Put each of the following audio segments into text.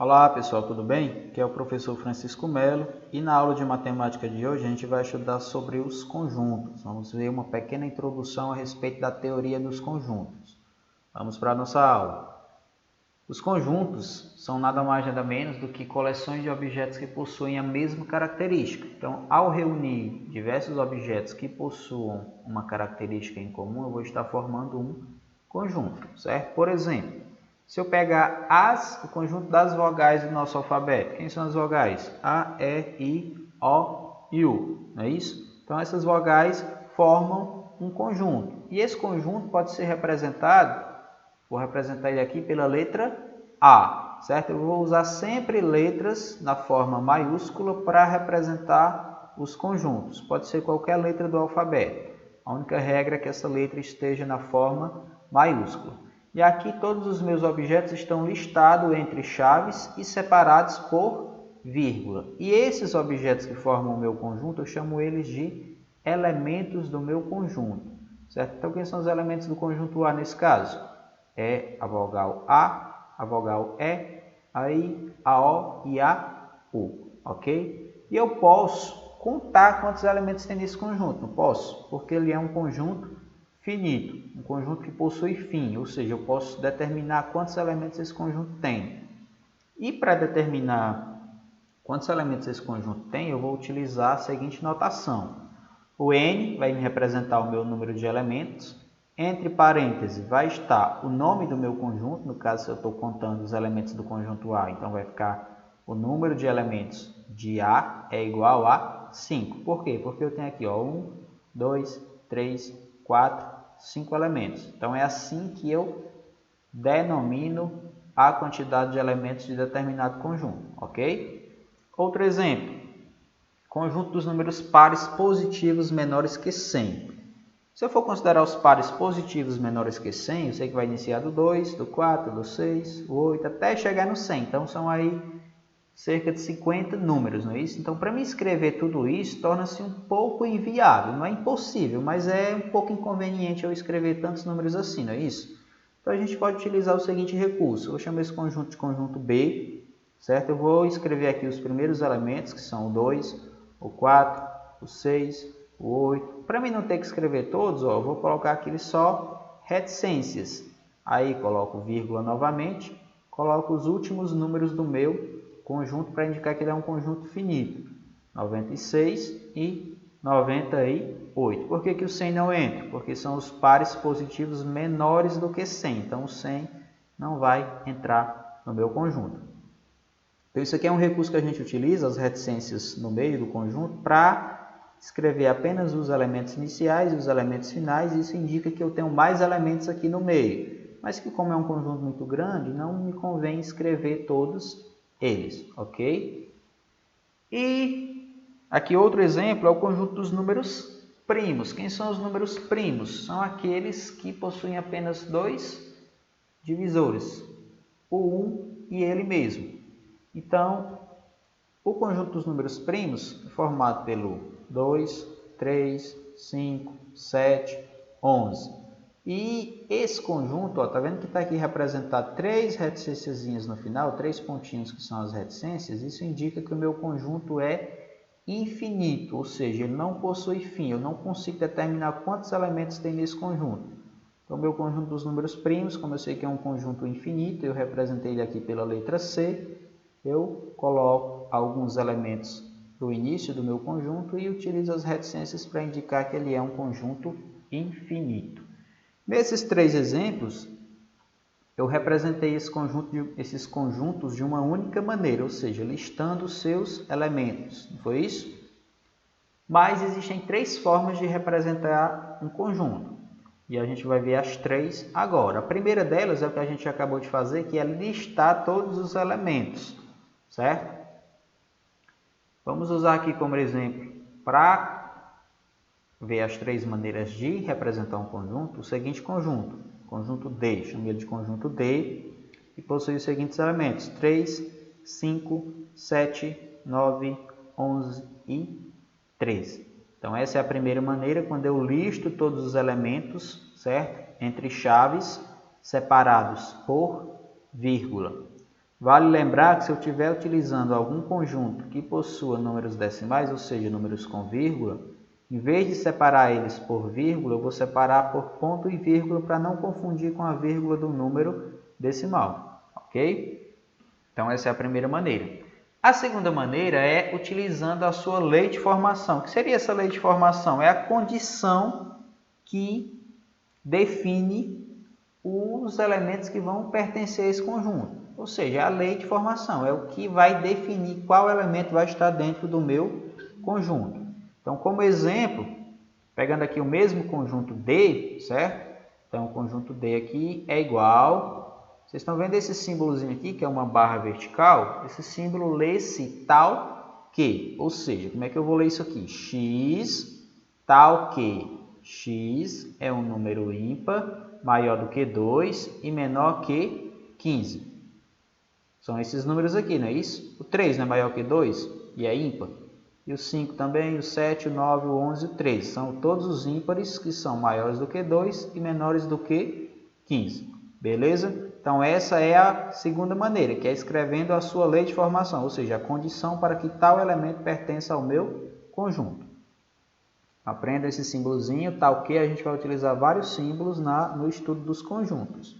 Olá pessoal, tudo bem? Aqui é o professor Francisco Melo e na aula de matemática de hoje a gente vai estudar sobre os conjuntos. Vamos ver uma pequena introdução a respeito da teoria dos conjuntos. Vamos para a nossa aula. Os conjuntos são nada mais nada menos do que coleções de objetos que possuem a mesma característica. Então, ao reunir diversos objetos que possuam uma característica em comum, eu vou estar formando um conjunto, certo? Por exemplo, se eu pegar o conjunto das vogais do nosso alfabeto, quem são as vogais? A, E, I, O e U, não é isso? Então, essas vogais formam um conjunto. E esse conjunto pode ser representado, vou representar ele aqui pela letra A, certo? Eu vou usar sempre letras na forma maiúscula para representar os conjuntos. Pode ser qualquer letra do alfabeto. A única regra é que essa letra esteja na forma maiúscula. E aqui todos os meus objetos estão listados entre chaves e separados por vírgula. E esses objetos que formam o meu conjunto, eu chamo eles de elementos do meu conjunto, certo? Então, quem são os elementos do conjunto A nesse caso? É a vogal A vogal E, a I, a O e a U, ok? E eu posso contar quantos elementos tem nesse conjunto, não posso? Porque ele é um conjunto finito, um conjunto que possui fim, ou seja, eu posso determinar quantos elementos esse conjunto tem. E para determinar quantos elementos esse conjunto tem, eu vou utilizar a seguinte notação. O N vai me representar o meu número de elementos, entre parênteses vai estar o nome do meu conjunto, no caso se eu estou contando os elementos do conjunto A, então vai ficar o número de elementos de A é igual a 5. Por quê? Porque eu tenho aqui 1, 2, 3, 4, 5 elementos. Então é assim que eu denomino a quantidade de elementos de determinado conjunto, ok? Outro exemplo, conjunto dos números pares positivos menores que 100. Se eu for considerar os pares positivos menores que 100, eu sei que vai iniciar do 2, do 4, do 6, do 8, até chegar no 100. Então, são aí cerca de 50 números, não é isso? Então, para me escrever tudo isso, torna-se um pouco inviável. Não é impossível, mas é um pouco inconveniente eu escrever tantos números assim, não é isso? Então, a gente pode utilizar o seguinte recurso. Eu vou chamar esse conjunto de conjunto B, certo? Eu vou escrever aqui os primeiros elementos, que são o 2, o 4, o 6, o 8. Para mim não ter que escrever todos, eu vou colocar aqui só reticências. Aí coloco vírgula novamente, coloco os últimos números do meu conjunto para indicar que ele é um conjunto finito. 96 e 98. Por que o 100 não entra? Porque são os pares positivos menores do que 100. Então, o 100 não vai entrar no meu conjunto. Então, isso aqui é um recurso que a gente utiliza, as reticências no meio do conjunto, para escrever apenas os elementos iniciais e os elementos finais. Isso indica que eu tenho mais elementos aqui no meio. Mas que como é um conjunto muito grande, não me convém escrever todos eles, ok? E aqui outro exemplo é o conjunto dos números primos. Quem são os números primos? São aqueles que possuem apenas dois divisores, o 1 e ele mesmo. Então, o conjunto dos números primos é formado pelo 2, 3, 5, 7, 11. E esse conjunto, está vendo que está aqui representado 3 reticências no final, 3 pontinhos que são as reticências. Isso indica que o meu conjunto é infinito, ou seja, ele não possui fim. Eu não consigo determinar quantos elementos tem nesse conjunto. Então, o meu conjunto dos números primos, como eu sei que é um conjunto infinito, eu representei ele aqui pela letra C. Eu coloco alguns elementos do início do meu conjunto e utilizo as reticências para indicar que ele é um conjunto infinito. Nesses 3 exemplos, eu representei esses conjuntos de uma única maneira, ou seja, listando os seus elementos, não foi isso? Mas existem 3 formas de representar um conjunto, e a gente vai ver as 3 agora. A primeira delas é o que a gente acabou de fazer, que é listar todos os elementos, certo? Vamos usar aqui como exemplo, para ver as 3 maneiras de representar um conjunto, o seguinte conjunto. Conjunto D, chamo ele de conjunto D, e possui os seguintes elementos: 3, 5, 7, 9, 11 e 13. Então, essa é a primeira maneira, quando eu listo todos os elementos, certo? Entre chaves, separados por vírgula. Vale lembrar que se eu estiver utilizando algum conjunto que possua números decimais, ou seja, números com vírgula, em vez de separar eles por vírgula, eu vou separar por ponto e vírgula para não confundir com a vírgula do número decimal, ok? Então essa é a primeira maneira. A segunda maneira é utilizando a sua lei de formação. O que seria essa lei de formação? É a condição que define os elementos que vão pertencer a esse conjunto. Ou seja, a lei de formação é o que vai definir qual elemento vai estar dentro do meu conjunto. Então, como exemplo, pegando aqui o mesmo conjunto D, certo? Então, o conjunto D aqui é igual... Vocês estão vendo esse símbolozinho aqui, que é uma barra vertical? Esse símbolo lê-se tal que. Ou seja, como é que eu vou ler isso aqui? X tal que. X é um número ímpar maior do que 2 e menor que 15. São esses números aqui, não é isso? O 3 não é maior que 2 e é ímpar. E o 5 também, o 7, o 9, o 11 e o 13. São todos os ímpares que são maiores do que 2 e menores do que 15. Beleza? Então, essa é a segunda maneira, que é escrevendo a sua lei de formação, ou seja, a condição para que tal elemento pertença ao meu conjunto. Aprenda esse símbolozinho, tal que a gente vai utilizar vários símbolos no estudo dos conjuntos.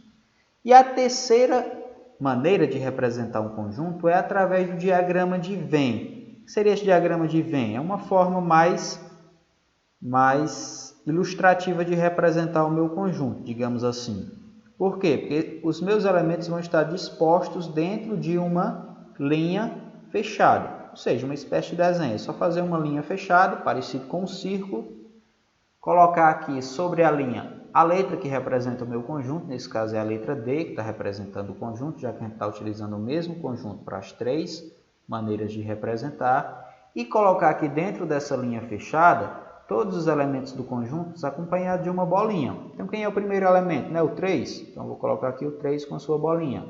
E a terceira maneira de representar um conjunto é através do diagrama de Venn. O que seria esse diagrama de Venn? É uma forma mais ilustrativa de representar o meu conjunto, digamos assim. Por quê? Porque os meus elementos vão estar dispostos dentro de uma linha fechada, ou seja, uma espécie de desenho. É só fazer uma linha fechada, parecido com um círculo, colocar aqui sobre a linha a letra que representa o meu conjunto, nesse caso é a letra D, que está representando o conjunto, já que a gente está utilizando o mesmo conjunto para as três maneiras de representar, e colocar aqui dentro dessa linha fechada todos os elementos do conjunto acompanhados de uma bolinha. Então, quem é o primeiro elemento? Né? O 3. Então, vou colocar aqui o 3 com a sua bolinha.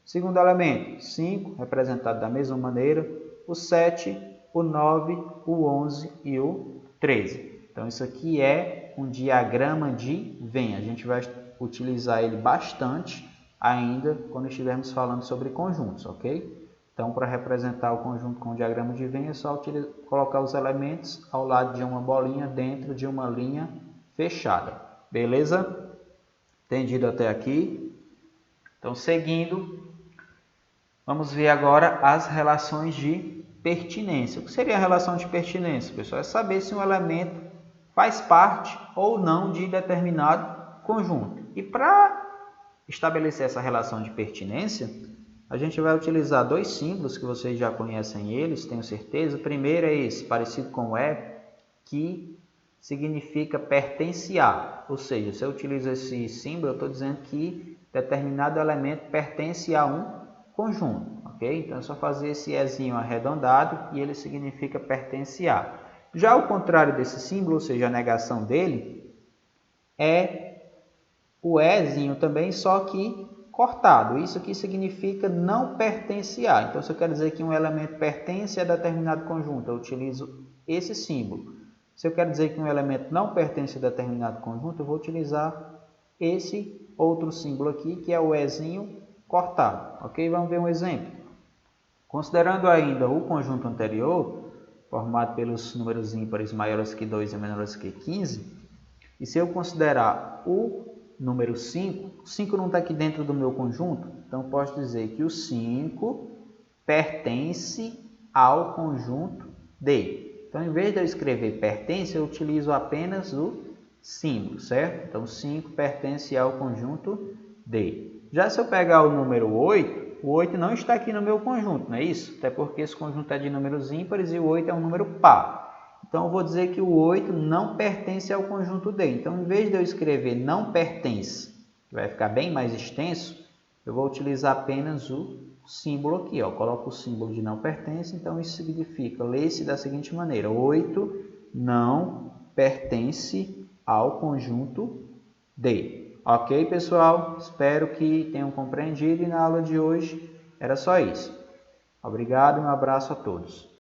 Segundo elemento, 5, representado da mesma maneira. O 7, o 9, o 11 e o 13. Então, isso aqui é um diagrama de Venn. A gente vai utilizar ele bastante ainda quando estivermos falando sobre conjuntos, ok? Então, para representar o conjunto com o diagrama de Venn, é só colocar os elementos ao lado de uma bolinha dentro de uma linha fechada. Beleza? Entendido até aqui? Então, seguindo, vamos ver agora as relações de pertinência. O que seria a relação de pertinência, pessoal? É saber se um elemento faz parte ou não de determinado conjunto. E para estabelecer essa relação de pertinência, a gente vai utilizar dois símbolos que vocês já conhecem eles, tenho certeza. O primeiro é esse, parecido com o E, que significa pertence a. Ou seja, se eu utilizo esse símbolo, eu estou dizendo que determinado elemento pertence a um conjunto. Ok? Então é só fazer esse Ezinho arredondado e ele significa pertence a. Já o contrário desse símbolo, ou seja, a negação dele, é o Ezinho também, só que cortado. Isso aqui significa não pertence a. Então, se eu quero dizer que um elemento pertence a determinado conjunto, eu utilizo esse símbolo. Se eu quero dizer que um elemento não pertence a determinado conjunto, eu vou utilizar esse outro símbolo aqui, que é o Ezinho cortado. Ok? Vamos ver um exemplo. Considerando ainda o conjunto anterior, formado pelos números ímpares maiores que 2 e menores que 15, e se eu considerar o número 5, o 5 não está aqui dentro do meu conjunto, então eu posso dizer que o 5 pertence ao conjunto D. Então, em vez de eu escrever pertence, eu utilizo apenas o símbolo, certo? Então, 5 pertence ao conjunto D. Já se eu pegar o número 8, o 8 não está aqui no meu conjunto, não é isso? Até porque esse conjunto é de números ímpares e o 8 é um número par. Então, eu vou dizer que o 8 não pertence ao conjunto D. Então, em vez de eu escrever não pertence, que vai ficar bem mais extenso, eu vou utilizar apenas o símbolo aqui. Ó. Eu coloco o símbolo de não pertence, então isso significa, lê-se da seguinte maneira, 8 não pertence ao conjunto D. Ok, pessoal? Espero que tenham compreendido e na aula de hoje era só isso. Obrigado e um abraço a todos.